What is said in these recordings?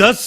10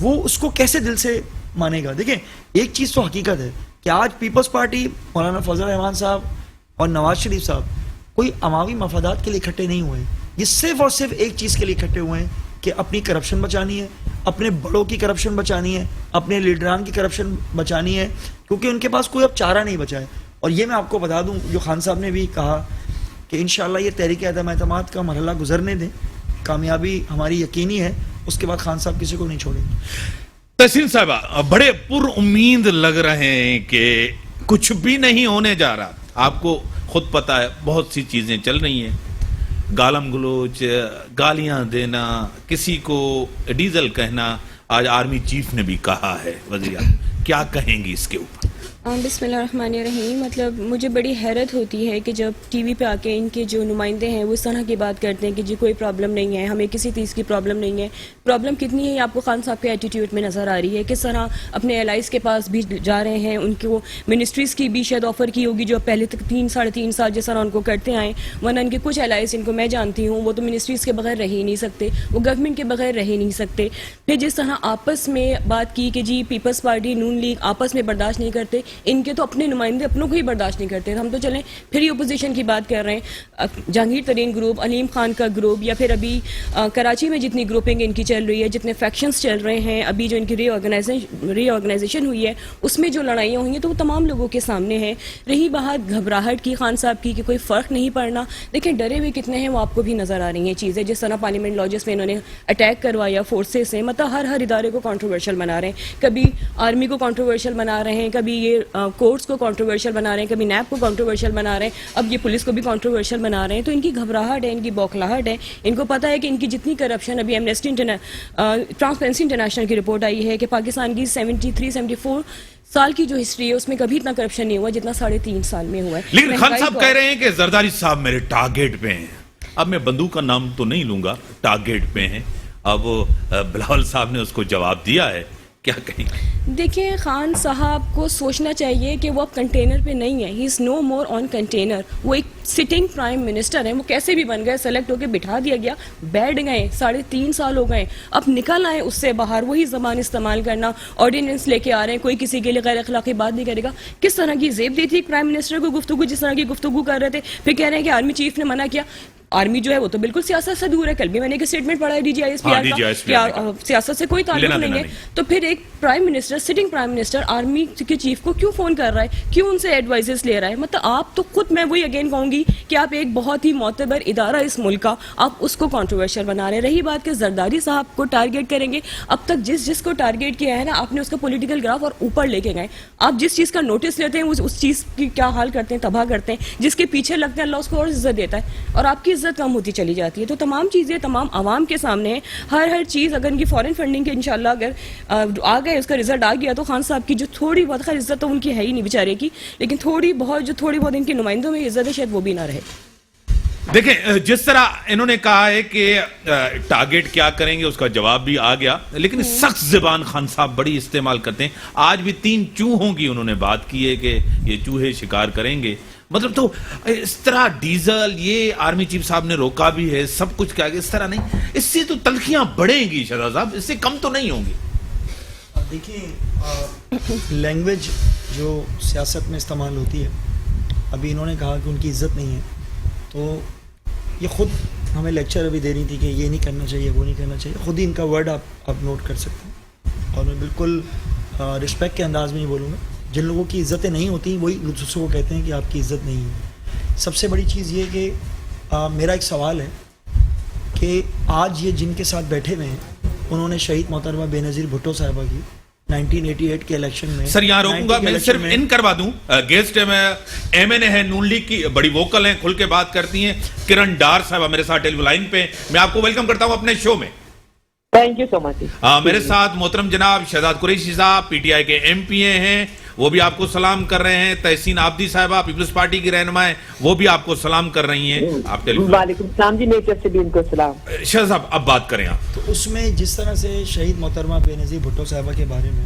وہ اس کو کیسے دل سے مانے گا؟ دیکھیں ایک چیز تو حقیقت ہے کہ آج پیپلز پارٹی مولانا فضل الرحمان صاحب اور نواز شریف صاحب کوئی عوامی مفادات کے لیے اکٹھے نہیں ہوئے ہیں. یہ صرف اور صرف ایک چیز کے لیے اکٹھے ہوئے ہیں کہ اپنی کرپشن بچانی ہے, اپنے بڑوں کی کرپشن بچانی ہے, اپنے لیڈران کی کرپشن بچانی ہے, کیونکہ ان کے پاس کوئی اب چارہ نہیں بچا ہے. اور یہ میں آپ کو بتا دوں, جو خان صاحب نے بھی کہا کہ انشاءاللہ یہ تحریک عدم اعتماد کا مرحلہ گزرنے دیں, کامیابی ہماری یقینی ہے, اس کے بعد خان صاحب کسی کو نہیں چھوڑیں گے. تحسین صاحبہ بڑے پر امید لگ رہے ہیں کہ کچھ بھی نہیں ہونے جا رہا. آپ کو خود پتا ہے بہت سی چیزیں چل رہی ہیں, گالم گلوچ, گالیاں دینا, کسی کو ڈیزل کہنا, آج آرمی چیف نے بھی کہا ہے. وزیر کیا کہیں گی اس کے اوپر؟ بسم اللہ الرحمن الرحیم. مطلب مجھے بڑی حیرت ہوتی ہے کہ جب ٹی وی پہ آ کے ان کے جو نمائندے ہیں وہ اس طرح کی بات کرتے ہیں کہ جی کوئی پرابلم نہیں ہے, ہمیں کسی چیز کی پرابلم نہیں ہے. پرابلم کتنی ہے آپ کو خان صاحب کے ایٹیٹیوڈ میں نظر آ رہی ہے, کس طرح اپنے الائز کے پاس بھی جا رہے ہیں. ان کو منسٹریز کی بھی شاید آفر کی ہوگی جو پہلے تک 3-3.5 سال جس طرح ان کو کرتے آئے, ورنہ ان کے کچھ الائز ان کو میں جانتی ہوں وہ تو منسٹریز کے بغیر رہ ہی نہیں سکتے, وہ گورنمنٹ کے بغیر رہ ہی نہیں سکتے. پھر جس طرح آپس میں بات کی کہ جی پیپلز پارٹی نون لیگ آپس میں برداشت نہیں کرتے, ان کے تو اپنے نمائندے اپنوں کو ہی برداشت نہیں کرتے. ہم تو چلیں پھر ہی اپوزیشن کی بات کر رہے ہیں, جہانگیر ترین گروپ, علیم خان کا گروپ, یا پھر ابھی کراچی میں جتنی گروپنگ ان کی چل رہی ہے, جتنے فیکشنز چل رہے ہیں, ابھی جو ان کی ری آرگنائزیشن ہوئی ہے اس میں جو لڑائیاں ہوئی ہیں تو وہ تمام لوگوں کے سامنے ہیں. رہی بات گھبراہٹ کی خان صاحب کی کہ کوئی فرق نہیں پڑنا, دیکھیں ڈرے ہوئے کتنے ہیں وہ آپ کو بھی نظر آ رہی ہیں چیزیں. جس طرح پارلیمنٹ لاجز میں انہوں نے اٹیک کروایا فورسز سے, مطلب ہر ادارے کو کنٹروورشل بنا رہے ہیں, کبھی آرمی کو کنٹروورشل بنا رہے ہیں, کبھی یہ کورٹس کو کنٹروورشل بنا رہے ہیں, کبھی نیب کو کنٹروورشل بنا رہے ہیں, اب یہ پولیس کو بھی کنٹروورشل بنا رہے ہیں. تو ان کی گھبراہٹ ہے, ان کی بوکھلاہٹ ہے. ان کو پتہ ہے کہ ان کی جتنی کرپشن, ابھی ایمنسٹی ٹرانسپیرنسی انٹرنیشنل کی رپورٹ آئی ہے کہ پاکستان کی 73-74 سال کی جو ہسٹری ہے اس میں کبھی اتنا کرپشن نہیں ہوا جتنا 3.5 سال میں ہوا ہے. لیکن خان صاحب کہہ رہے ہیں کہ زرداری صاحب میرے ٹارگیٹ پہ ہیں. اب میں بندوق کا نام تو نہیں لوں گا, ٹارگیٹ پہ ہیں. اب بلاول صاحب نے اس کو جواب دیا ہے, کیا کہیں گے؟ دیکھیں خان صاحب کو سوچنا چاہیے کہ وہ اب کنٹینر پہ نہیں ہے, ہی از نو مور آن کنٹینر. وہ ایک سٹنگ پرائم منسٹر ہیں, وہ کیسے بھی بن گئے, سلیکٹ ہو کے بٹھا دیا گیا, بیٹھ گئے, 3.5 سال ہو گئے, اب نکل آئے اس سے باہر. وہی زبان استعمال کرنا, آرڈیننس لے کے آ رہے ہیں, کوئی کسی کے لیے غیر اخلاقی بات نہیں کرے گا. کس طرح کی زیب دی تھی پرائم منسٹر کو گفتگو, جس طرح کی گفتگو کر رہے تھے. پھر کہہ رہے ہیں کہ آرمی چیف نے منع کیا. آرمی جو ہے وہ تو بالکل سیاست سے دور ہے. کل بھی میں نے ایک اسٹیٹمنٹ پڑھا ہے D G I S P R کا, سیاست سے کوئی تعلق نہیں ہے. تو پھر ایک prime minister, sitting prime minister army کے چیف کو کیوں فون کر رہا ہے, کیوں ان سے ایڈوائزز لے رہا ہے؟ مطلب آپ تو خود, میں وہی اگین کہوں گی کہ آپ ایک بہت ہی معتبر ادارہ اس ملک کا, آپ اس کو کنٹروورشل بنا رہے ہیں. رہی بات کہ زرداری صاحب کو ٹارگیٹ کریں گے, اب تک جس کو ٹارگیٹ کیا ہے نا, آپ نے اس کا پولیٹیکل گراف اور اوپر لے کے گئے. آپ جس چیز کا نوٹس لیتے ہیں اس چیز کی کیا حال کرتے ہیں, تباہ کرتے ہیں. جس کے پیچھے لگتے ہیں اللہ اس کو اور عزت دیتا ہے, اور آپ کی عزت کم ہوتی چلی جاتی ہے. تو تمام چیزیں تمام عوام کے سامنے ہیں. ہر چیز اگر ان کی فارن فنڈنگ کے انشاءاللہ اگر آ گئے, اس کا رزلٹ آ گیا, تو خان صاحب کی جو تھوڑی بہت, خیر عزت تو ان کی ہے ہی نہیں بیچارے کی, لیکن تھوڑی بہت ان کے نمائندوں میں عزت ہے شاید وہ بھی نہ رہے. دیکھیں جس طرح انہوں نے کہا ہے کہ ٹارگیٹ کیا کریں گے اس کا جواب بھی آ گیا, لیکن سخت زبان خان صاحب بڑی استعمال کرتے ہیں. آج بھی 3 چوہوں کی انہوں نے بات کی ہے کہ یہ چوہے شکار کریں گے. مطلب تو اس طرح ڈیزل, یہ آرمی چیف صاحب نے روکا بھی ہے, سب کچھ کیا گیا, اس طرح نہیں. اس سے تو تلخیاں بڑھیں گی شہزاد صاحب, اس سے کم تو نہیں ہوں گی. دیکھیں لینگویج جو سیاست میں استعمال ہوتی ہے, ابھی انہوں نے کہا کہ ان کی عزت نہیں ہے, تو یہ خود ہمیں لیکچر ابھی دے رہی تھی کہ یہ نہیں کرنا چاہیے, وہ نہیں کرنا چاہیے. خود ہی ان کا ورڈ آپ نوٹ کر سکتے ہیں, اور میں بالکل رسپیکٹ کے انداز میں نہیں بولوں گا. جن لوگوں کی عزتیں نہیں ہوتی وہی دوسروں کو کہتے ہیں کہ آپ کی عزت نہیں ہے. سب سے بڑی چیز یہ کہ میرا ایک سوال ہے کہ آج یہ جن کے ساتھ بیٹھے ہوئے ہیں, انہوں نے شہید محترمہ بے نظیر بھٹو صاحبہ کی 1988 کے الیکشن میں, سر یہاں روکوں گا, میں صرف ان کروا دوں, گیسٹ ایم این اے ہے, نون لیگ کی بڑی ووکل ہیں, کھل کے بات کرتی ہیں, کرن ڈار صاحبہ میرے ساتھ ٹیلی لائن پہ. میں آپ کو ویلکم کرتا ہوں اپنے شو میں. تھینک یو سو مچ. میرے ساتھ محترم جناب شہزاد قریشی صاحب پی ٹی آئی کے ایم پی اے ہیں, وہ بھی آپ کو سلام کر رہے ہیں. تحسین آبدی صاحبہ پیپلز پارٹی کی رہنما ہیں, وہ بھی آپ کو سلام کر رہی ہیں. آپ وعلیکم السلام جی, میری طرف سے بھی ان کو سلام. شہزاد صاحب اب بات کریں آپ. تو اس میں جس طرح سے شہید محترمہ بے نظیر بھٹو صاحبہ کے بارے میں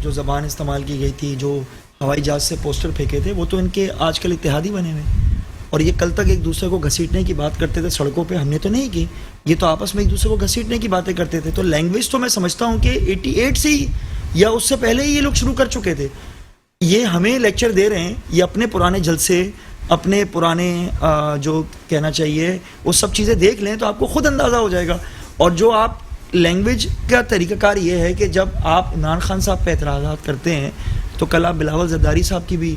جو زبان استعمال کی گئی تھی, جو ہوائی جہاز سے پوسٹر پھینکے تھے, وہ تو ان کے آج کل اتحادی بنے ہوئے, اور یہ کل تک ایک دوسرے کو گھسیٹنے کی بات کرتے تھے سڑکوں پہ, ہم نے تو نہیں کی, یہ تو آپس میں ایک دوسرے کو گھسیٹنے کی باتیں کرتے تھے. تو لینگویج تو میں سمجھتا ہوں کہ 88 سے ہی یا اس سے پہلے ہی یہ لوگ شروع کر چکے تھے. یہ ہمیں لیکچر دے رہے ہیں, یہ اپنے پرانے جلسے, اپنے پرانے جو کہنا چاہیے وہ سب چیزیں دیکھ لیں تو آپ کو خود اندازہ ہو جائے گا. اور جو آپ لینگویج کا طریقہ کار یہ ہے کہ جب آپ عمران خان صاحب پہ اعتراضات کرتے ہیں تو کل آپ بلاول زرداری صاحب کی بھی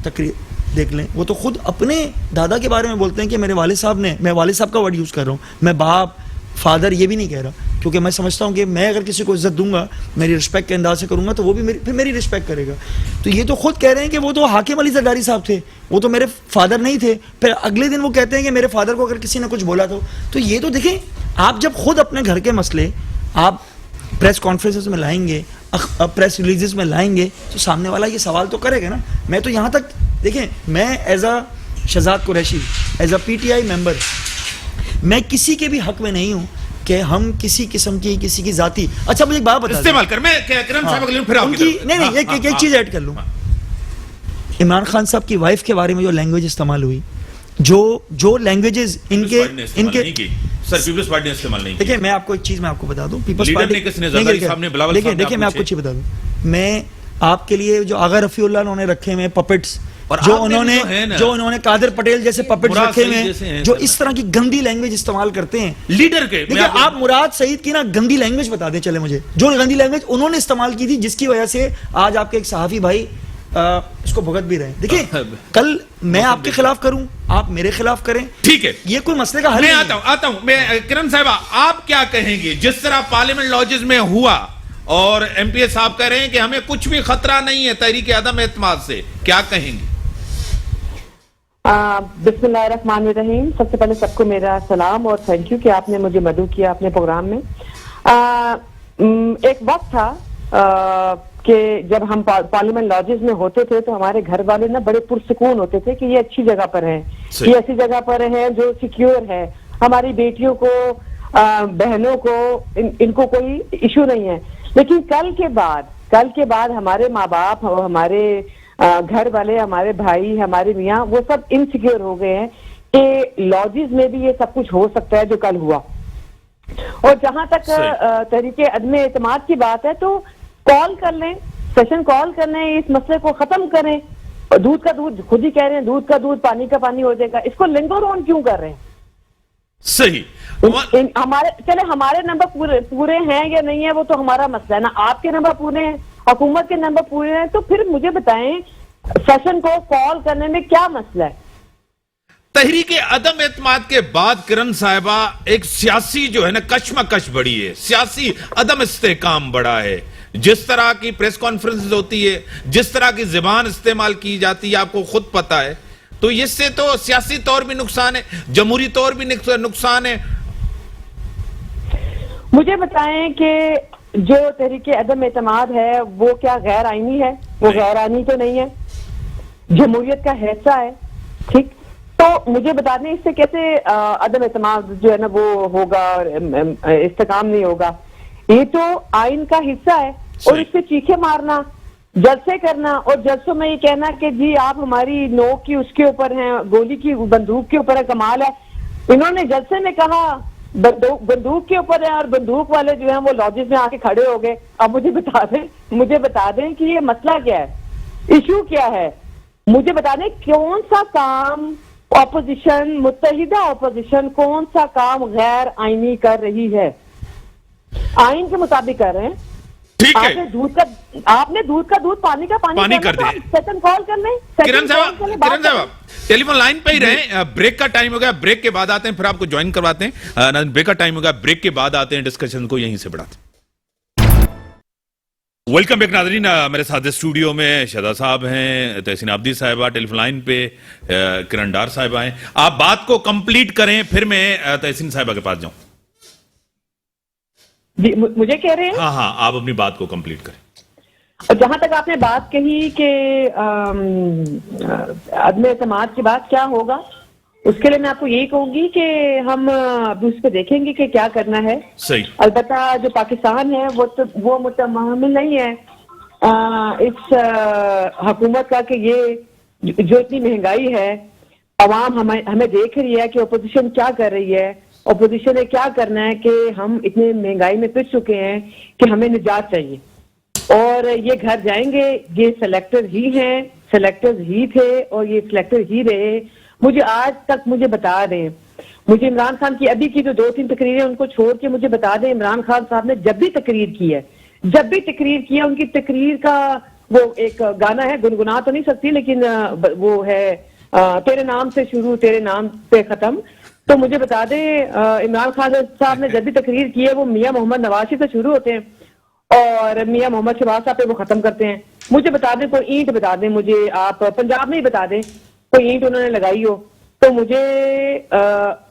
تقریر دیکھ لیں, وہ تو خود اپنے دادا کے بارے میں بولتے ہیں کہ میرے والد صاحب نے, میں والد صاحب کا ورڈ یوز کر رہا ہوں, میں باپ فادر یہ بھی نہیں کہہ رہا, کیونکہ میں سمجھتا ہوں کہ میں اگر کسی کو عزت دوں گا, میری رسپیکٹ کے انداز سے کروں گا تو وہ بھی پھر میری رسپیکٹ کرے گا. تو یہ تو خود کہہ رہے ہیں کہ وہ تو حاکم علی زرداری صاحب تھے, وہ تو میرے فادر نہیں تھے. پھر اگلے دن وہ کہتے ہیں کہ میرے فادر کو اگر کسی نے کچھ بولا تو یہ تو دیکھیں, آپ جب خود اپنے گھر کے مسئلے آپ پریس کانفرنسز میں لائیں گے, پریس ریلیزز میں لائیں گے تو سامنے والا یہ سوال تو کرے گا نا. میں تو یہاں تک دیکھیں, میں as a Shahzad Qureshi, as a P T I member, میں کسی کے بھی حق میں نہیں ہوں کہ ہم کسی قسم کی کسی کی ذاتی. اچھا مجھے ایک بات بتا استعمال کر, میں کرن صاحب کے لیے پھر آپ کی نہیں ایک چیز ایڈ کر لوں. عمران خان صاحب کی وائف کے بارے میں جو لینگویج استعمال ہوئی, جو لینگویجز ان کے سر پیپلز پارٹی نے استعمال نہیں کی. دیکھیں میں آپ کو ایک چیز میں آپ کو بتا دوں, پیپلز لیڈر نے کس نے, زرداری صاحب نے, بلاول صاحب نے, دیکھیں میں آپ کو چیز بتا دوں, میں آپ کے لیے جو آغا رفیع اللہ انہوں نے رکھے ہوئے پپٹس, جو انہوں نے قادر پٹیل جیسے پپٹس رکھے ہوئے ہیں جو اس طرح کی گندی لینگویج استعمال کرتے ہیں لیڈر کے. دیکھیں آپ مراد سعید کی نا گندی لینگویج بتا دیں چلے مجھے, جو گندی لینگویج انہوں نے استعمال کی تھی جس کی وجہ سے آج آپ کے ایک صحافی بھائی اس کو بھگت بھی رہے. دیکھیں کل میں آپ کے خلاف کروں, آپ میرے خلاف کریں, ٹھیک ہے, یہ کوئی مسئلے کا حل میں نہیں. آتا ہوں میں کرن صاحبہ, آپ کیا کہیں گے جس طرح پارلیمنٹ لاجز میں ہوا اور ایم پی اے صاحب کہہ رہے ہیں کہ ہمیں کچھ بھی خطرہ نہیں ہے تحریک عدم اعتماد سے, کیا کہیں گے؟ بسم اللہ الرحمن الرحیم. سب سے پہلے سب کو میرا سلام اور تھینک یو کہ آپ نے مجھے مدعو کیا اپنے پروگرام میں. ایک وقت تھا کہ جب ہم پارلیمنٹ لاجز میں ہوتے تھے تو ہمارے گھر والے نا بڑے پرسکون ہوتے تھے کہ یہ اچھی جگہ پر ہیں, یہ ایسی جگہ پر ہیں جو سیکیور ہے, ہماری بیٹیوں کو, بہنوں کو, ان کو کوئی ایشو نہیں ہے. لیکن کل کے بعد ہمارے ماں باپ, ہمارے گھر والے, ہمارے بھائی, ہمارے میاں, وہ سب انسیکیور ہو گئے ہیں کہ لاجز میں بھی یہ سب کچھ ہو سکتا ہے جو کل ہوا. اور جہاں تک تحریک عدم اعتماد کی بات ہے تو کال کر لیں, سیشن کال کر لیں, اس مسئلے کو ختم کریں. دودھ کا دودھ, خود ہی کہہ رہے ہیں دودھ کا دودھ پانی کا پانی ہو جائے گا, اس کو لنگر آن کیوں کر رہے ہیں؟ صحیح, ہمارے نمبر پورے ہیں یا نہیں ہے وہ تو ہمارا مسئلہ ہے نا. آپ کے نمبر پورے ہیں, حکومت کے نمبر پورے ہیں, تو پھر مجھے بتائیں سیشن کو کال کرنے میں کیا مسئلہ ہے؟ تحریک عدم اعتماد کے بعد کرن صاحبہ ایک سیاسی جو ہے نا کشمکش بڑی ہے, سیاسی عدم استحکام بڑا ہے. جس طرح کی پریس کانفرنس ہوتی ہے, جس طرح کی زبان استعمال کی جاتی ہے, آپ کو خود پتا ہے. تو اس سے تو سیاسی طور بھی نقصان ہے, جمہوری طور بھی نقصان ہے. مجھے بتائیں کہ جو تحریک عدم اعتماد ہے وہ کیا غیر آئینی ہے؟ وہ غیر آئینی تو نہیں ہے, جمہوریت کا حصہ ہے. ٹھیک, تو مجھے بتا دیں اس سے کیسے عدم اعتماد جو ہے نا وہ ہوگا, استحکام نہیں ہوگا. یہ تو آئین کا حصہ ہے, اور اس سے چیخے مارنا, جلسے کرنا, اور جلسوں میں یہ کہنا کہ جی آپ ہماری نوک کی اس کے اوپر ہیں, گولی کی بندوق کے اوپر ہے, کمال ہے. انہوں نے جلسے میں کہا بندوق کے اوپر ہے, اور بندوق والے جو ہیں وہ لاجز میں آ کے کھڑے ہو گئے. اب مجھے بتا دیں کہ یہ مسئلہ کیا ہے, ایشو کیا ہے. مجھے بتا دیں کون سا کام اپوزیشن, متحدہ اپوزیشن کون سا کام غیر آئینی کر رہی ہے؟ آئین کے مطابق کر رہے ہیں. ٹھیک ہے, آپ نے دودھ کا دودھ پانی کا پانی کر دیں. سیکنڈ کال کر لیں. کرن صاحب ٹیلی فون لائن پہ ہی رہیں, بریک کا ٹائم ہو گیا, بریک کے بعد آتے ہیں, پھر آپ کو جوائن کرواتے ہیں. بریک کا ٹائم ہو گیا, بریک کے بعد آتے ہیں, ڈسکشن کو یہیں سے بڑھاتے ہیں. ویلکم بیک ناظرین, میرے ساتھ اسٹوڈیو میں شہزاد صاحب ہیں, تحسین عابدی صاحبہ ٹیلی فون لائن پہ, کرن ڈار صاحبہ ہیں. آپ بات کو کمپلیٹ کریں پھر میں تحسین صاحبہ کے پاس جاؤں. جی مجھے کہہ رہے ہیں؟ ہاں آپ اپنی بات کو کمپلیٹ کریں. جہاں تک آپ نے بات کہی کہ عدم اعتماد کی بات کیا ہوگا, اس کے لیے میں آپ کو یہی کہوں گی کہ ہم اب اس پہ دیکھیں گے کہ کیا کرنا ہے. صحیح. البتہ جو پاکستان ہے وہ متحمل نہیں ہے اس حکومت کا کہ یہ جو اتنی مہنگائی ہے عوام ہمیں دیکھ رہی ہے کہ اپوزیشن کیا کر رہی ہے, اپوزیشن نے کیا کرنا ہے کہ ہم اتنے مہنگائی میں پس چکے ہیں کہ ہمیں نجات چاہیے, اور یہ گھر جائیں گے, یہ سلیکٹر ہی ہیں, سلیکٹر ہی تھے اور یہ سلیکٹر ہی رہے. مجھے آج تک مجھے بتا دیں, مجھے عمران خان کی ابھی کی جو 2-3 تقریریں ان کو چھوڑ کے مجھے بتا دیں, عمران خان صاحب نے جب بھی تقریر کی ہے, جب بھی تقریر کیا, ان کی تقریر کا وہ ایک گانا ہے, گنگنا تو نہیں سکتی لیکن وہ ہے تیرے نام سے شروع تیرے نام پہ ختم. تو مجھے بتا دیں عمران خان صاحب نے جب بھی تقریر کی ہے وہ میاں محمد نواز سے شروع ہوتے ہیں اور میاں محمد شہباز صاحب پہ وہ ختم کرتے ہیں. مجھے بتا دیں کوئی اینٹ بتا دیں مجھے, آپ پنجاب میں ہی بتا دیں کوئی اینٹ انہوں نے لگائی ہو, تو مجھے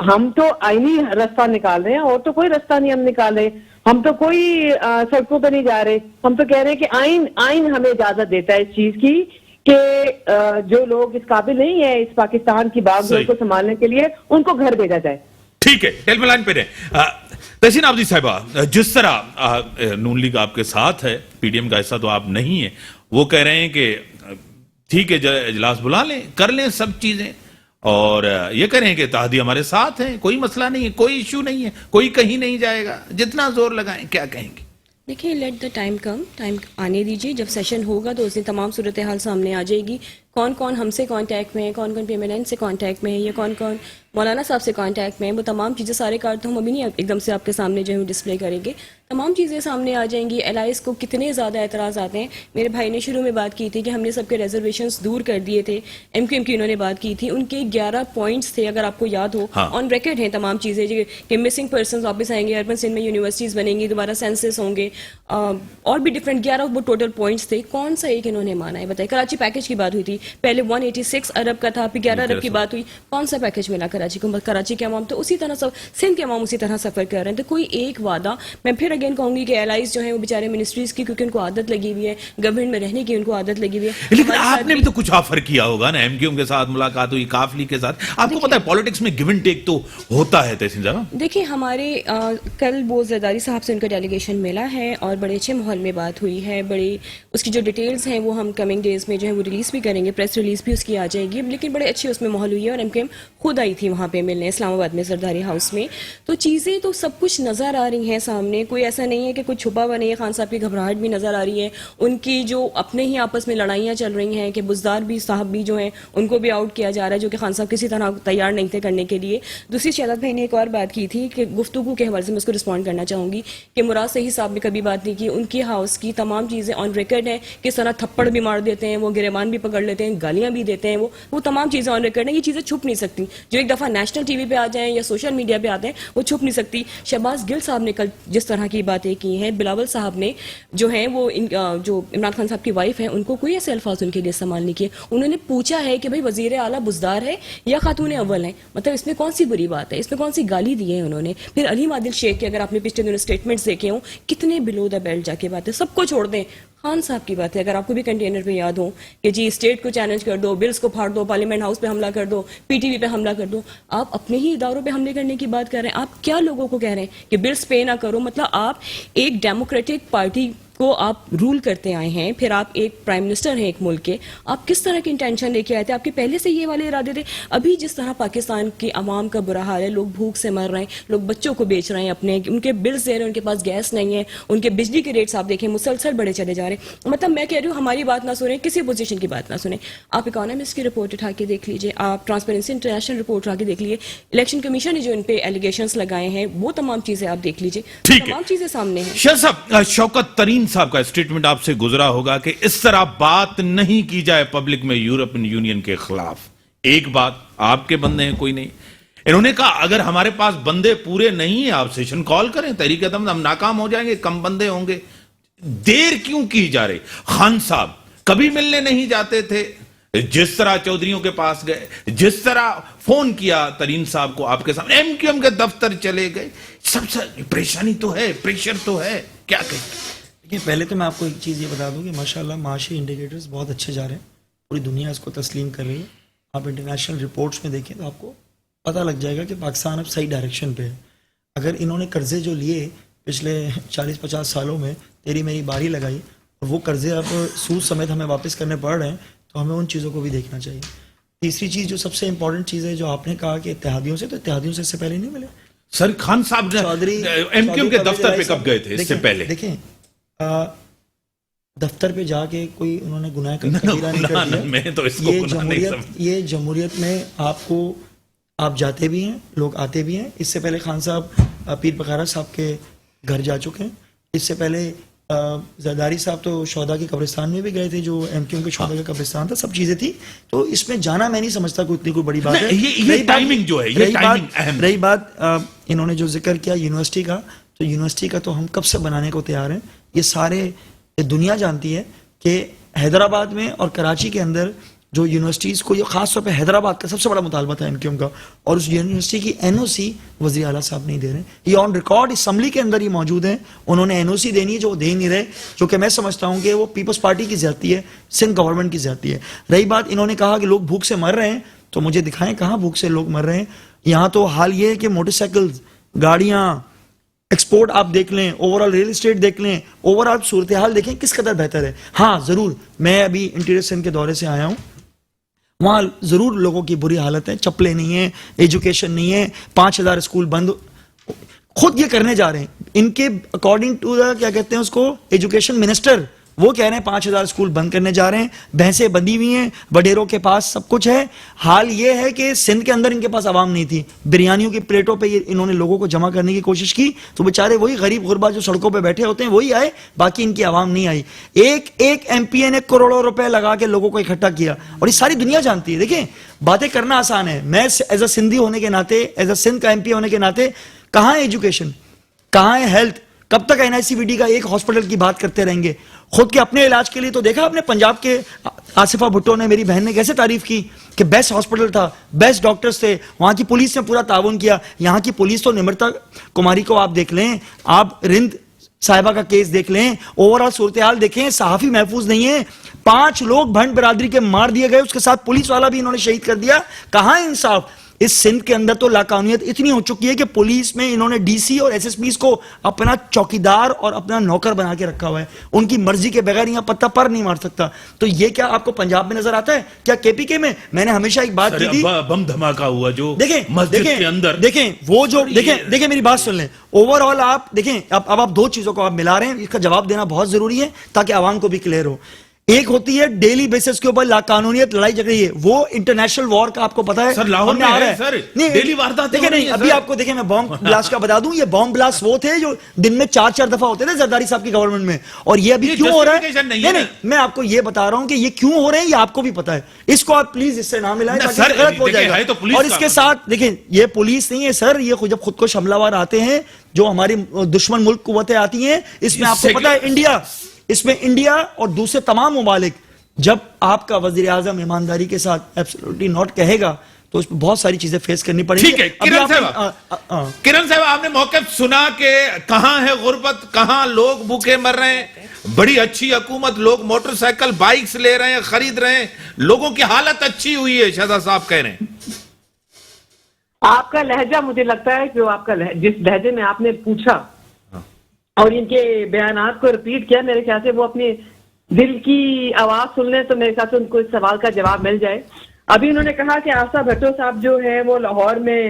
ہم تو آئینی راستہ نکال رہے ہیں اور تو کوئی راستہ نہیں ہم نکال رہے, ہم تو کوئی سڑکوں پہ نہیں جا رہے, ہم تو کہہ رہے ہیں کہ آئین ہمیں اجازت دیتا ہے اس چیز کی کہ جو لوگ اس قابل نہیں ہے اس پاکستان کی باغ کو سنبھالنے کے لیے ان کو گھر بھیجا جائے. ٹھیک ہے, ٹیل ملائن پہ رہے. تحسین آبادی صاحبہ, جس طرح نون لیگ آپ کے ساتھ ہے, پی ڈی ایم کا حصہ تو آپ نہیں ہیں, وہ کہہ رہے ہیں کہ ٹھیک ہے اجلاس بلا لیں, کر لیں سب چیزیں, اور یہ کہیں کہ اتحادی ہمارے ساتھ ہیں, کوئی مسئلہ نہیں ہے, کوئی ایشو نہیں ہے, کوئی کہیں نہیں جائے گا, جتنا زور لگائیں. کیا کہیں گے؟ دیکھیے, let the time come, time آنے دیجیے, جب سیشن ہوگا تو اس دن تمام صورتحال سامنے آ جائے گی. کون کون ہم سے کانٹیکٹ میں ہے, کون کون PMLN سے کانٹیکٹ میں ہے, یا کون کون مولانا صاحب سے کانٹیکٹ میں ہے, وہ تمام چیزیں سارے کارڈ تو ہم ابھی نہیں ایک دم سے آپ کے سامنے جو ہے ڈسپلے کریں گے. تمام چیزیں سامنے آ جائیں گی. LIS کو کتنے زیادہ اعتراض آتے ہیں. میرے بھائی نے شروع میں بات کی تھی کہ ہم نے سب کے ریزرویشنز دور کر دیے تھے, MQM کی انہوں نے بات کی تھی, ان کے 11 پوائنٹس تھے اگر آپ کو یاد ہو, آن ریکارڈ ہیں تمام چیزیں, کہ مسنگ پرسنز واپس آئیں گے, اربن سندھ میں یونیورسٹیز بنیں گی, دوبارہ سینسس ہوں گے, اور بھی ڈفرینٹ 11 وہ ٹوٹل پوائنٹس تھے. کون سا ایک انہوں نے مانا ہے بتائیں؟ کراچی پیکج کی بات ہوئی تھی, پہلے 186 ارب کا تھا, پھر 11 ارب کی بات ہوئی, کون سا پیکج ملا کراچی کو؟ کراچی کے عوام تو اسی طرح سندھ کے عوام اسی طرح سفر کر رہے ہیں. تو کوئی ایک وعدہ, میں پھر اگین کہوں گی کہ LIS جو ہیں وہ بیچارے منسٹریز کی, کیونکہ ان کو عادت لگی ہوئی ہے, گورنمنٹ میں رہنے کی ان کو عادت لگی ہوئی ہے. لیکن آپ نے بھی تو کچھ آفر کیا ہوگا نا, MQM کے ساتھ ملاقات ہوئی, کاف لیگ کے ساتھ, آپ کو پتا ہے پالیٹکس میں گیو اینڈ ٹیک تو ہوتا ہے. تحسین صاحب دیکھیں, ہمارے کل بوز زرداری صاحب سے ان کا ڈیلیگیشن ملا ہے اور بڑے اچھے ماحول میں بات ہوئی ہے. بڑی اس کی جو ڈیٹیلز ہیں وہ ہم کمنگ ڈیز میں جو ہے وہ ریلیز بھی کریں گے, پریس ریلیز بھی اس کی آ جائے گی. لیکن بڑے اچھے اس میں ماحول ہوئی ہے, اور MQM خود آئی تھی وہاں پہ ملنے اسلام آباد میں زرداری ہاؤس میں. تو چیزیں تو سب کچھ نظر آ رہی ہیں سامنے, کوئی ایسا نہیں ہے کہ کچھ چھپا ہوا نہیں ہے. خان صاحب کی گھبراہٹ بھی نظر آ رہی ہے, ان کی جو اپنے ہی آپس میں لڑائیاں چل رہی ہیں, کہ بزدار بھی صاحب بھی جو ہیں ان کو بھی آؤٹ کیا جا رہا ہے, جو کہ خان صاحب کسی طرح تیار نہیں تھے کرنے کے لیے. دوسری شہزاد بھائی نے ایک اور بات کی تھی کہ گفتگو کے حوالے سے میں اس کو رسپونڈ کرنا چاہوں گی کہ مراد صحیح صاحب نے کبھی بات نہیں کی, ان کی ہاؤس کی تمام چیزیں آن ریکارڈ ہیں, کس طرح تھپڑ بھی مار دیتے ہیں وہ, گریبان بھی پکڑ لیتے ہیں, گالیاں بھی دیتے ہیں وہ تمام چیزیں آن ریکارڈ ہیں. یہ چیزیں چھپ نہیں سکتی, جو ایک دفعہ نیشنل ٹی وی پہ آ جائیں یا سوشل میڈیا پہ آتے ہیں وہ چھپ نہیں سکتی. شہباز گل صاحب نے کل جس طرح کی باتیں کی ہیں, بلاول صاحب نے جو ہیں وہ جو عمران خان صاحب کی وائف ہیں ان کو کوئی ایسے الفاظ ان کے لیے استعمال نہیں کیے. انہوں نے پوچھا ہے کہ بھائی وزیر اعلیٰ بزدار ہے یا خاتون اول ہیں, مطلب اس میں کون سی بری بات ہے, اس میں کون سی گالی دی ہے انہوں نے. پھر علیم عادل شیخ کے اگر آپ نے پچھلے دنوں اسٹیٹمنٹس دیکھے ہوں, کتنے بلو دا بیلٹ جا کے باتیں, سب کو چھوڑ دیں. خان صاحب کی بات ہے, اگر آپ کو بھی کنٹینر پہ یاد ہو کہ جی اسٹیٹ کو چیلنج کر دو, بلز کو پھاڑ دو, پارلیمنٹ ہاؤس پہ حملہ کر دو, PTV پہ حملہ کر دو, آپ اپنے ہی اداروں پہ حملے کرنے کی بات کر رہے ہیں. آپ کیا لوگوں کو کہہ رہے ہیں کہ بلز پے نہ کرو؟ مطلب آپ ایک ڈیموکریٹک پارٹی کو آپ رول کرتے آئے ہیں, پھر آپ ایک پرائم منسٹر ہیں ایک ملک کے, آپ کس طرح کی انٹینشن لے کے آئے تھے؟ آپ کے پہلے سے یہ والے ارادے تھے؟ ابھی جس طرح پاکستان کی عوام کا برا حال ہے, لوگ بھوک سے مر رہے ہیں, لوگ بچوں کو بیچ رہے ہیں اپنے, ان کے بلز دے رہے ہیں, ان کے پاس گیس نہیں ہے, ان کے بجلی کے ریٹس آپ دیکھیں مسلسل بڑھے چلے جا رہے ہیں. مطلب میں کہہ رہی ہوں ہماری بات نہ سنیں, کسی اپوزیشن کی بات نہ سنیں. آپ اکانومسٹ کی رپورٹ اٹھا کے دیکھ لیجیے, آپ ٹرانسپیرنسی انٹرنیشنل رپورٹ اٹھا کے دیکھ لیجیے, الیکشن کمیشن نے جو ان پہ ایلیگیشنز لگائے ہیں وہ تمام چیزیں آپ دیکھ لیجیے, تمام چیزیں سامنے ہیں. شاہ صاحب, شوکت ترین صاحب کا اسٹیٹمنٹ آپ سے گزرا ہوگا کہ اس طرح بات نہیں کی جائے پبلک میں یورپین یونین کے خلاف. ایک بات, آپ کے بندے ہیں کوئی نہیں, انہوں نے کہا اگر ہمارے پاس بندے پورے نہیں ہیں آپ سیشن کال کریں, تحریک عدم, ہم ناکام ہو جائیں گے, کم بندے ہوں گے. دیر کیوں کی جا رہی؟ خان صاحب کبھی ملنے نہیں جاتے تھے, جس طرح چودھریوں کے پاس گئے, جس طرح فون کیا ترین صاحب کو آپ کے سامنے, MQM کے دفتر چلے گئے, سب سے پریشانی تو ہے, پریشر تو ہے, کیا کہیں؟ دیکھیں, پہلے تو میں آپ کو ایک چیز یہ بتا دوں کہ ماشاءاللہ معاشی انڈیکیٹرز بہت اچھے جا رہے ہیں, پوری دنیا اس کو تسلیم کر رہی ہے. آپ انٹرنیشنل رپورٹس میں دیکھیں تو آپ کو پتہ لگ جائے گا کہ پاکستان اب صحیح ڈائریکشن پہ ہے. اگر انہوں نے قرضے جو لیے پچھلے 40-50 سالوں میں, تیری میری باری لگائی, اور وہ قرضے اب سود سمیت ہمیں واپس کرنے پڑ رہے ہیں, تو ہمیں ان چیزوں کو بھی دیکھنا چاہیے. تیسری چیز جو سب سے امپورٹنٹ چیز ہے جو آپ نے کہا کہ اتحادیوں سے، تو اتحادیوں سے اس سے پہلے نہیں ملے. سر خان صاحب ایم کیو ایم کے دفتر پہ کب گئے تھے اس سے پہلے؟ دیکھیں دفتر پہ جا کے کوئی انہوں نے گناہ کبیرہ نہیں کر دیا. میں تو اس کو گناہ نہیں سمجھتا. یہ جمہوریت میں آپ جاتے بھی ہیں، لوگ آتے بھی ہیں. اس سے پہلے خان صاحب پیر بخارا صاحب کے گھر جا چکے ہیں. اس سے پہلے زرداری صاحب تو شہداء کے قبرستان میں بھی گئے تھے، جو ایم کیو ایم کے شہداء کا قبرستان تھا. سب چیزیں تھی. تو اس میں جانا میں نہیں سمجھتا کوئی اتنی کوئی بڑی بات ہے. یہ ٹائمنگ جو ہے، یہ ٹائمنگ اہم. رہی بات انہوں نے جو ذکر کیا یونیورسٹی کا، تو یونیورسٹی کا تو ہم کب سے بنانے کو تیار ہیں. یہ سارے دنیا جانتی ہے کہ حیدرآباد میں اور کراچی کے اندر جو یونیورسٹیز کو، یہ خاص طور پہ حیدرآباد کا سب سے بڑا مطالبہ تھا ایم کیو ایم کا، اور اس یونیورسٹی کی این او سی وزیر اعلیٰ صاحب نہیں دے رہے. یہ آن ریکارڈ اسمبلی کے اندر یہ موجود ہیں. انہوں نے این او سی دینی ہے جو وہ دے نہیں رہے، جو کہ میں سمجھتا ہوں کہ وہ پیپلز پارٹی کی زیادتی ہے، سندھ گورنمنٹ کی زیادتی ہے. رہی بات انہوں نے کہا کہ لوگ بھوک سے مر رہے ہیں، تو مجھے دکھائیں کہاں بھوک سے لوگ مر رہے ہیں. یہاں تو حال یہ ہے کہ موٹر سائیکل، گاڑیاں، ایکسپورٹ آپ دیکھ لیں، اوور آل ریل اسٹیٹ دیکھ لیں، اوور آل صورتحال دیکھیں کس قدر بہتر ہے. ہاں ضرور میں ابھی انٹیریئر سندھ کے دورے سے آیا ہوں، وہاں ضرور لوگوں کی بری حالت ہے، چپلیں نہیں ہیں، ایجوکیشن نہیں ہے، 5000 اسکول بند خود یہ کرنے جا رہے ہیں. ان کے اکارڈنگ ٹو کیا کہتے ہیں اس کو، ایجوکیشن منسٹر، وہ کہہ رہے ہیں 5000 اسکول بند کرنے جا رہے ہیں. بھینسیں بندی ہوئی ہیں، وڈیروں کے پاس سب کچھ ہے. حال یہ ہے کہ سندھ کے اندر ان کے پاس عوام نہیں تھی. بریانیوں کی پلیٹوں پہ انہوں نے لوگوں کو جمع کرنے کی کوشش کی، تو بیچارے وہی غریب غربا جو سڑکوں پہ بیٹھے ہوتے ہیں وہی آئے، باقی ان کی عوام نہیں آئی. ایک ایم پی اے نے کروڑوں روپے لگا کے لوگوں کو اکٹھا کیا، اور یہ ساری دنیا جانتی ہے. دیکھیں باتیں کرنا آسان ہے. میں ایز اے سندھی ہونے کے ناطے، ایز اے سندھ کا ایم پی ہونے کے ناطے، کہاں ہے ایجوکیشن، کہاں ہے ہیلتھ؟ کب تک این آئی سی وی ڈی کا ایک ہاسپٹل کی بات کرتے رہیں گے؟ خود کے اپنے علاج کے لیے تو دیکھا آپ نے پنجاب کے آصفہ بھٹو نے، میری بہن نے کیسے تعریف کی کہ بیسٹ ہاسپٹل تھا، بیسٹ ڈاکٹرز تھے، وہاں کی پولیس نے پورا تعاون کیا. یہاں کی پولیس تو نمرتا کماری کو آپ دیکھ لیں، آپ رند صاحبہ کا کیس دیکھ لیں، اوور آل صورتحال دیکھیں، صحافی محفوظ نہیں ہے. 5 لوگ بھنڈ برادری کے مار دیے گئے، اس کے ساتھ پولیس والا بھی انہوں نے شہید کر دیا. کہاں ہے انصاف؟ اس سندھ کے اندر تو لاقانونیت اتنی ہو چکی ہے کہ پولیس میں انہوں نے ڈی سی اور ایس ایس پیز کو اپنا چوکیدار اور اپنا نوکر بنا کے رکھا ہوا ہے. ان کی مرضی کے بغیر یہاں پتہ پر نہیں مار سکتا. تو یہ کیا آپ کو پنجاب میں نظر آتا ہے؟ کیا کے پی کے میں نے ہمیشہ ایک بات کی تھی، بم دھماکہ ہوا جو دیکھیں مسجد کے اندر، دیکھیں وہ جو دیکھیں میری بات سن لیں. اوور آل آپ دیکھیں، اب آپ 2 چیزوں کو آپ ملا رہے ہیں، اس کا جواب دینا بہت ضروری ہے تاکہ عوام کو بھی کلیئر ہو. ایک ہوتی ہے ڈیلی بیسس کے اوپر لاقانونیت لڑائی جھگڑی ہے، وہ انٹرنیشنل وار کا آپ کو پتا ہے سر لاہور میں ہے سر ڈیلی واردات. دیکھیں نہیں ابھی آپ کو دیکھیں میں بام بلاسٹ کا بتا دوں، یہ بام بلاسٹ وہ تھے جو دن میں 4 دفعہ ہوتے تھے زرداری صاحب کی گورنمنٹ میں، اور یہ ابھی کیوں ہو رہا ہے؟ نہیں میں آپ کو یہ بتا رہا ہوں کہ یہ کیوں ہو رہے ہیں، یہ آپ کو بھی پتا ہے. اس کو آپ پلیز اس سے نہ ملائیں تاکہ غلط ہو جائے گا. اور اس کے ساتھ دیکھیں یہ پولیس نہیں ہے سر، یہ جب خود کو حملہ آور آتے ہیں جو ہماری دشمن ملک قوتیں آتی ہیں، اس میں آپ کو پتا ہے انڈیا، اس میں انڈیا اور دوسرے تمام ممالک، جب آپ کا وزیر اعظم ایمانداری کے ساتھ ایبسولوٹلی ناٹ کہے گا تو اس پہ بہت ساری چیزیں فیس کرنی پڑیں گی. ٹھیک ہے کرن صاحب آپ نے موقف سنا کہ کہاں ہے غربت، کہاں لوگ بھوکے مر رہے ہیں. بڑی اچھی حکومت، لوگ موٹر سائیکل بائکس لے رہے ہیں، خرید رہے ہیں، لوگوں کی حالت اچھی ہوئی ہے. شہزاد صاحب کہہ رہے ہیں آپ کا لہجہ، مجھے لگتا ہے کہ آپ کا جس لہجے میں آپ نے پوچھا اور ان کے بیانات کو ریپیٹ کیا، میرے خیال سے وہ اپنے دل کی آواز سن لیں تو میرے خیال سے ان کو اس سوال کا جواب مل جائے. ابھی انہوں نے کہا کہ آصفہ بھٹو صاحب جو ہیں وہ لاہور میں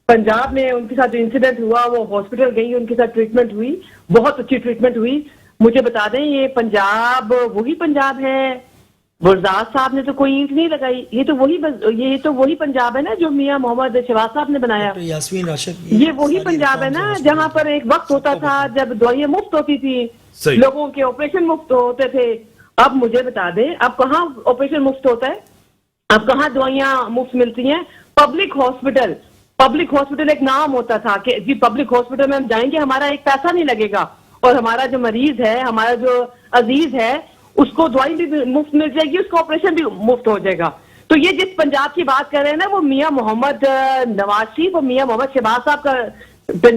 پنجاب میں ان کے ساتھ جو انسیڈنٹ ہوا، وہ ہاسپٹل گئی، ان کے ساتھ ٹریٹمنٹ ہوئی، بہت اچھی ٹریٹمنٹ ہوئی. مجھے بتا دیں یہ پنجاب وہی پنجاب ہے، برزاد صاحب نے تو کوئی اینٹ نہیں لگائی. یہ تو وہی پنجاب ہے نا جو میاں محمد شہباز صاحب نے بنایا. یاسمین راشد، یہ وہی پنجاب ہے نا جہاں پر ایک وقت ہوتا تھا جب دوائیں مفت ہوتی تھی، لوگوں کے آپریشن مفت ہوتے تھے. اب مجھے بتا دیں اب کہاں آپریشن مفت ہوتا ہے، اب کہاں دوائیاں مفت ملتی ہیں؟ پبلک ہاسپٹل ایک نام ہوتا تھا کہ جی پبلک ہاسپٹل میں ہم جائیں گے، ہمارا ایک پیسہ نہیں لگے گا، اور ہمارا جو مریض ہے، ہمارا جو عزیز ہے، اس کو دوائی بھی مفت مل جائے گی، اس کو آپریشن بھی مفت ہو جائے گا. تو یہ جس پنجاب کی بات کر رہے ہیں نا، وہ میاں محمد نواز شریف، وہ میاں محمد شہباز صاحب کا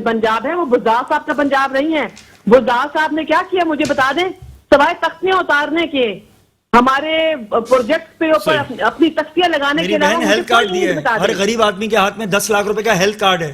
پنجاب ہے، وہ برزاد صاحب کا پنجاب نہیں ہے. برزاد صاحب نے کیا کیا مجھے بتا دیں، سوائے تختیاں اتارنے کے، ہمارے پروجیکٹ پہ اوپر اپنی تختیاں لگانے کے علاوہ ہیلتھ کارڈ دی ہے. ہر غریب آدمی کے ہاتھ میں 10 لاکھ روپے کا ہیلتھ کارڈ ہے.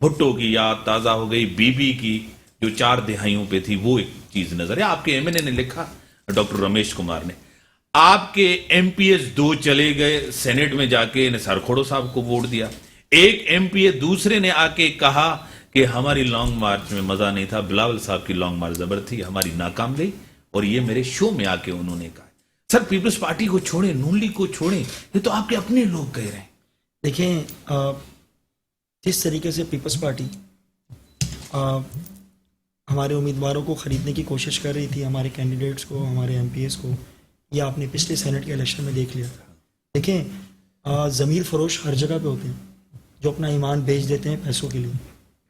بھٹو کی یاد تازہ ہو گئی, بی بی کی جو 4 دہائیوں پہ تھی, وہ ایک چیز نظر ہے. آپ کے ایم این اے نے لکھا, ڈاکٹر رمیش کمار نے, آپ کے ایم پی ایس 2 چلے گئے سینٹ میں جا کے نثار کھوڑو صاحب کو ووٹ دیا. ایک ایم پی اے دوسرے نے آ کے کہا کہ ہماری لانگ مارچ میں مزہ نہیں تھا, بلاول صاحب کی لانگ مارچ زبر تھی, ہماری ناکام گئی. اور یہ میرے شو میں آ کے انہوں نے کہا, سر پیپلز پارٹی کو چھوڑیں, نون لیگ کو چھوڑیں, یہ تو آپ کے اپنے لوگ کہہ رہے ہیں. دیکھیں جس طریقے سے پیپلز پارٹی ہمارے امیدواروں کو خریدنے کی کوشش کر رہی تھی, ہمارے کینڈیڈیٹس کو, ہمارے ایم پی ایس کو, یہ آپ نے پچھلے سینٹ کے الیکشن میں دیکھ لیا. دیکھیں ضمیر فروش ہر جگہ پہ ہوتے ہیں جو اپنا ایمان بیچ دیتے ہیں پیسوں کے لیے.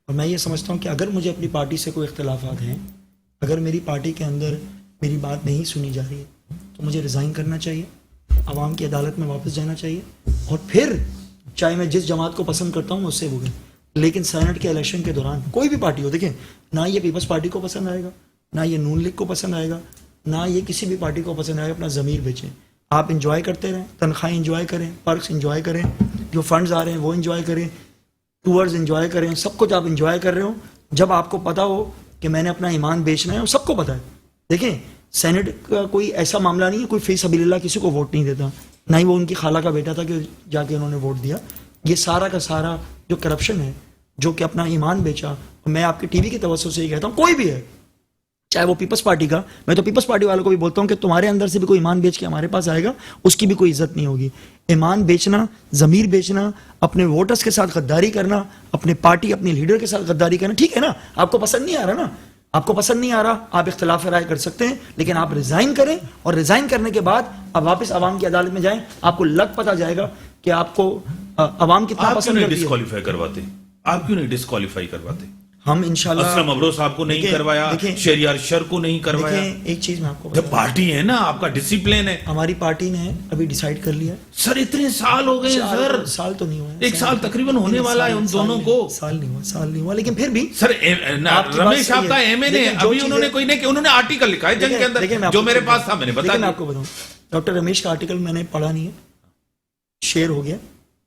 اور میں یہ سمجھتا ہوں کہ اگر مجھے اپنی پارٹی سے کوئی اختلافات ہیں, اگر میری پارٹی کے اندر میری بات نہیں سنی جا رہی ہے, تو مجھے ریزائن کرنا چاہیے, عوام کی عدالت میں واپس جانا چاہیے, اور پھر چاہے میں جس جماعت کو پسند کرتا ہوں اس سے وہ گئے. لیکن سینٹ کے الیکشن کے دوران کوئی بھی پارٹی ہو, دیکھیں نہ یہ پیپلز پارٹی کو پسند آئے گا, نہ یہ نون لیگ کو پسند آئے گا, نہ یہ کسی بھی پارٹی کو پسند آئے گا. اپنا ضمیر بیچیں, آپ انجوائے کرتے رہیں, تنخواہیں انجوائے کریں, پرکس انجوائے کریں, جو فنڈز آ رہے ہیں وہ انجوائے کریں, ٹورز انجوائے کریں, سب کچھ آپ انجوائے کر رہے ہو. جب آپ کو پتا ہو کہ میں نے اپنا ایمان بیچنا ہے, وہ سب کو پتا ہے. دیکھیں سینٹ کا کوئی ایسا معاملہ نہیں ہے, کوئی فی سبیل اللہ کسی کو ووٹ نہیں دیتا, نہ ہی وہ ان کی خالہ کا بیٹا تھا کہ جا کے انہوں نے ووٹ دیا. یہ سارا کا سارا جو کرپشن ہے, جو کہ اپنا ایمان بیچا, میں آپ کے ٹی وی کی توسط سے یہ کہتا ہوں, کوئی بھی ہے چاہے وہ پیپلز پارٹی کا, میں تو پیپلز پارٹی والوں کو بھی بولتا ہوں کہ تمہارے اندر سے بھی کوئی ایمان بیچ کے ہمارے پاس آئے گا, اس کی بھی کوئی عزت نہیں ہوگی. ایمان بیچنا, ضمیر بیچنا, اپنے ووٹرز کے ساتھ غداری کرنا, اپنے پارٹی اپنے لیڈر کے ساتھ غداری کرنا, ٹھیک ہے نا, آپ کو پسند نہیں آ رہا نا, آپ کو پسند نہیں آ رہا, آپ اختلاف رائے کر سکتے ہیں, لیکن آپ ریزائن کریں, اور ریزائن کرنے کے بعد آپ واپس عوام کی عدالت میں جائیں, آپ کو لگ پتہ جائے گا کہ آپ کو عوام کتنا پسند کرتی ہے. ڈسکوالیفائی کرواتے, آپ کیوں نہیں ڈسکوالیفائی کرواتے؟ ہم انشاءاللہ اسلم ابرو صاحب کو نہیں کروایا, شہریار شر کو نہیں کروایا. ایک چیز میں آپ کو جب پارٹی ہے نا, آپ کا ڈسپلن ہے. ہماری پارٹی نے ابھی ڈیسائیڈ کر لیا. سر اتنے سال ہو گئے سر, سال تو نہیں ہوا, 1 سال تقریباً ہونے والا ہے ان دونوں کو. سال نہیں ہوا, لیکن پھر بھی سر رمیش آپ کا ایم این اے, ابھی انہوں نے کوئی نہیں کہ انہوں نے آرٹیکل لکھا ہے جنگ کے اندر, جو میرے پاس تھا میں نے بتا دیا. آپ کو بتاؤں, ڈاکٹر رمیش کا آرٹیکل میں نے پڑھا نہیں ہے, شیئر ہو گیا,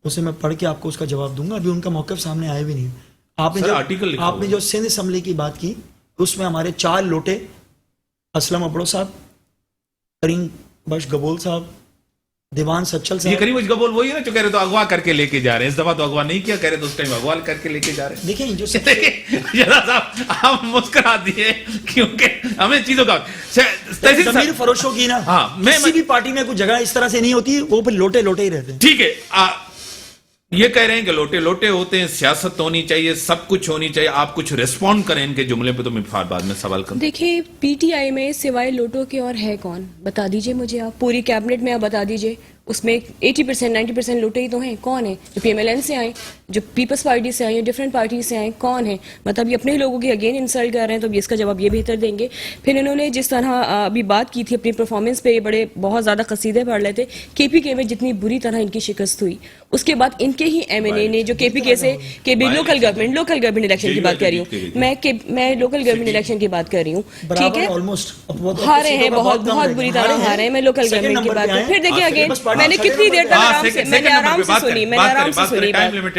اسے میں پڑھ کے آپ کو اس کا جواب دوں گا. ابھی ان کا موقف سامنے آیا بھی نہیں. آپ نے جو سندھ اسمبلی کی بات کی, اس میں ہمارے 4 لوٹے, اسلم ابرو صاحب, کریم بخش گبول صاحب, دیوان سچل صاحب. یہ کریم بخش گبول وہی ہے نا جو کہہ رہے تو اغوا کر کے لے کے جا رہے ہیں, اس دفعہ تو اغوا نہیں کیا, کہہ رہے تو اس ٹائم اغوا کر کے لے کے جا رہے ہیں. دیکھیں جو صاحب آپ مسکرا دیے کیونکہ ہمیں چیزوں کا ضمیر فروشوں کی نا, کسی بھی پارٹی میں کوئی جگہ اس طرح سے نہیں ہوتی, وہ پھر لوٹے ہی رہتے ہیں. ٹھیک ہے, یہ کہہ رہے ہیں کہ لوٹے ہوتے ہیں, سیاست ہونی چاہیے, سب کچھ ہونی چاہیے. آپ کچھ ریسپونڈ کریں ان کے جملے پہ, تو میں بعد میں سوال کروں. دیکھیں پی ٹی آئی میں سوائے لوٹوں کے اور ہے کون, بتا دیجئے مجھے آپ. پوری کیبنٹ میں آپ بتا دیجئے, اس میں 80% 90% لوٹے ہی تو ہیں. کون ہیں جو پی ایم ایل این سے آئیں, جو پیپلز پارٹی سے آئیں, ڈفرینٹ پارٹی سے آئیں, کون ہیں؟ مطلب یہ اپنے لوگوں کی اگین انسلٹ کر رہے ہیں, تو اس کا جواب یہ بہتر دیں گے. پھر انہوں نے جس طرح ابھی بات کی تھی اپنی پرفارمنس پہ, بڑے بہت زیادہ قصیدے پڑھ رہے تھے. کے پی کے میں جتنی بری طرح ان کی شکست ہوئی, اس کے بعد ان کے ہی ایم این اے نے جو کے پی کے سے لوکل گورنمنٹ الیکشن کی بات کر رہی ہوں میں, لوکل گورنمنٹ الیکشن کی بات کر رہی ہوں, ٹھیک ہے, ہارے ہیں, بہت بری طرح ہارے ہیں. میں لوکل گورنمنٹ کی بات کروں. پھر دیکھیے اگین میں نے کتنی دیر میں نے آرام سے سنی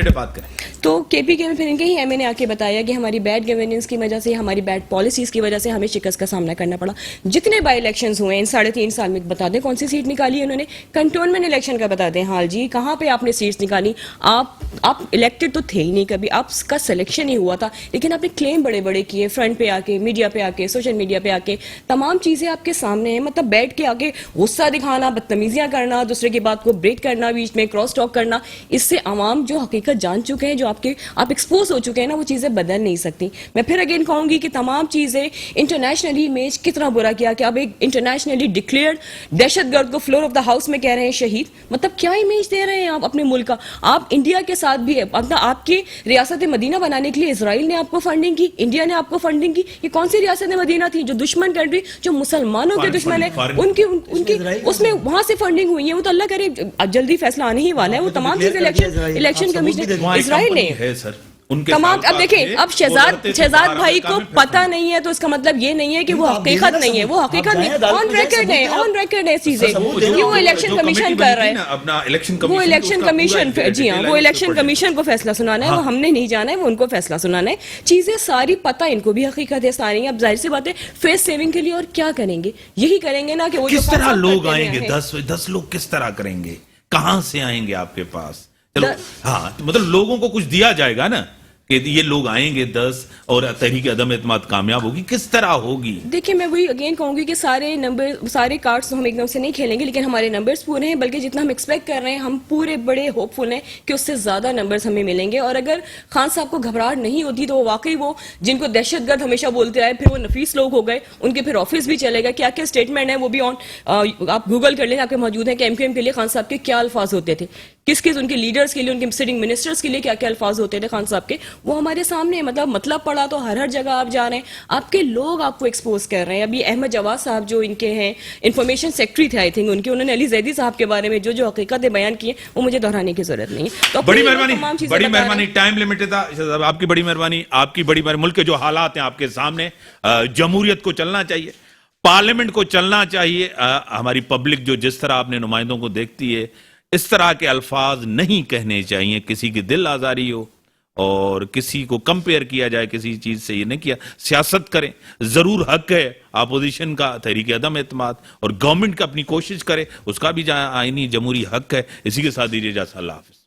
بات. تو کے پی کے میں پھر ان کے ہی ایم این اے آ کے بتایا کہ ہماری بیڈ گورننس کی وجہ سے, ہماری بیڈ پالیسیز کی وجہ سے ہمیں شکست کا سامنا کرنا پڑا. جتنے بائی الیکشنز ہوئے ان 3.5 سال میں, بتا دیں کون سی سیٹ نکالی انہوں نے؟ کنٹونمنٹ الیکشن کا بتا دیں. ہاں جی, کہاں پہ آپ نے سیٹس نکالی؟ آپ الیکٹڈ تو تھے ہی نہیں کبھی, آپ کا سلیکشن ہی ہوا تھا, لیکن آپ نے کلیم بڑے کیے, فرنٹ پہ آ کے, میڈیا پہ آ کے, سوشل میڈیا پہ آ کے, تمام چیزیں آپ کے سامنے ہیں. مطلب بیٹھ کے آ کے غصہ دکھانا, بدتمیزیاں کرنا, دوسرے کی بات کو بریک کرنا, بیچ میں کراس ٹاک کرنا, اس سے عوام جو حقیقت جان چکے ہیں, جو آپ ایکسپوز ہو چکے ہیں نا, وہ چیزیں بدل نہیں سکتی. میں پھر اگین کہوں گی کہ تمام چیزیں انٹرنیشنلی امیج کتنا برا کیا کہ اب ایک انٹرنیشنلی ڈکلیئرڈ دہشت گرد کو فلور آف دا ہاؤس میں کہہ رہے ہیں شہید. مطلب کیا امیج دے رہے ہیں آپ اپنے ملک کا؟ آپ انڈیا کے ساتھ بھی آپ کی ریاست مدینہ بنانے کے لیے اسرائیل نے آپ کو فنڈنگ کی, انڈیا نے آپ کو فنڈنگ کی. یہ کون سی ریاست مدینہ تھی؟ جو دشمن کنٹری, جو مسلمانوں کے دشمن ہے, ان کی اس میں وہاں سے فنڈنگ ہوئی ہے. وہ تو اللہ کرے جلدی فیصلہ آنے ہی والا ہے. وہ تمام چیزیں الیکشن کمیشن اسرائیل نے ان کے تمام تعلقات اب دیکھیں میں اب وہ لڑتے تھے شہزاد باہر بھائی امریکہ کو میں پتہ نہیں ہے تو اس کا مطلب یہ نہیں ہے کہ وہ حقیقت نہیں ہے، وہ حقیقت نہیں، آن ریکارڈ ہے، آن ریکارڈ ہے چیزیں کہ وہ الیکشن کمیشن کر رہا ہے، اپنا الیکشن وہ الیکشن کمیشن جی ہاں وہ الیکشن کمیشن کو فیصلہ سنانا ہے، وہ ہم نے نہیں جانا ہے، وہ ان کو فیصلہ سنانا ہے، چیزیں ساری پتہ ان کو بھی حقیقت ہے ساری. اب ظاہر سی بات ہے فیس سیونگ کے لیے اور کیا کریں گے، یہی کریں گے نا کہ وہ کس طرح لوگ آئیں گے، 10 لوگ کس طرح کریں گے، کہاں سے آئیں گے آپ کے پاس؟ چلو ہاں مطلب لوگوں کو کچھ دیا جائے گا نا کہ یہ لوگ آئیں گے 10 اور تحریک عدم اعتماد کامیاب ہوگی، کس طرح ہوگی؟ دیکھیں میں وہی اگین کہوں گی کہ سارے نمبر سارے کارڈز ہم ایک دم سے نہیں کھیلیں گے، لیکن ہمارے نمبرز پورے ہیں، بلکہ جتنا ہم ایکسپیکٹ کر رہے ہیں ہم پورے بڑے ہوپ فل ہیں کہ اس سے زیادہ نمبرز ہمیں ملیں گے. اور اگر خان صاحب کو گھبراہٹ نہیں ہوتی تو وہ واقعی وہ جن کو دہشت گرد ہمیشہ بولتے آئے پھر وہ نفیس لوگ ہو گئے، ان کے پھر آفس بھی چلے گا، کیا کیا اسٹیٹمنٹ ہے وہ بھی آپ گوگل کر لیں آپ کے موجود ہیں کہ ایم کیو ایم کے لیے خان صاحب کے کیا الفاظ ہوتے تھے، کس ان کے لیڈرز کے لیے، ان کے سٹنگ منسٹرز کے لیے کیا کیا الفاظ ہوتے تھے خان صاحب کے، وہ ہمارے سامنے مطلب پڑا تو ہر جگہ آپ جا رہے ہیں، آپ کے لوگ آپ کو ایکسپوز کر رہے ہیں. ابھی احمد جواد صاحب جو ان کے ہیں انفارمیشن سیکرٹری تھے آئی تھنک ان کے، انہوں نے علی زیدی صاحب کے بارے میں جو حقیقتیں بیان کی ہیں وہ مجھے دہرانے کی ضرورت نہیں ہے. تو بڑی مہربانی ٹائم لمیٹڈ تھا آپ کی، بڑی مہربانی ملک کے جو حالات ہیں آپ کے سامنے، جمہوریت کو چلنا چاہیے، پارلیمنٹ کو چلنا چاہیے. ہماری پبلک جو جس طرح اپنے نمائندوں کو دیکھتی ہے اس طرح کے الفاظ نہیں کہنے چاہیے، کسی کی دل آزاری ہو اور کسی کو کمپیئر کیا جائے کسی چیز سے، یہ نہیں کیا. سیاست کریں، ضرور حق ہے اپوزیشن کا تحریک عدم اعتماد، اور گورنمنٹ کا اپنی کوشش کرے، اس کا بھی آئینی جمہوری حق ہے. اسی کے ساتھ دیجیے اجازت، اللہ حافظ.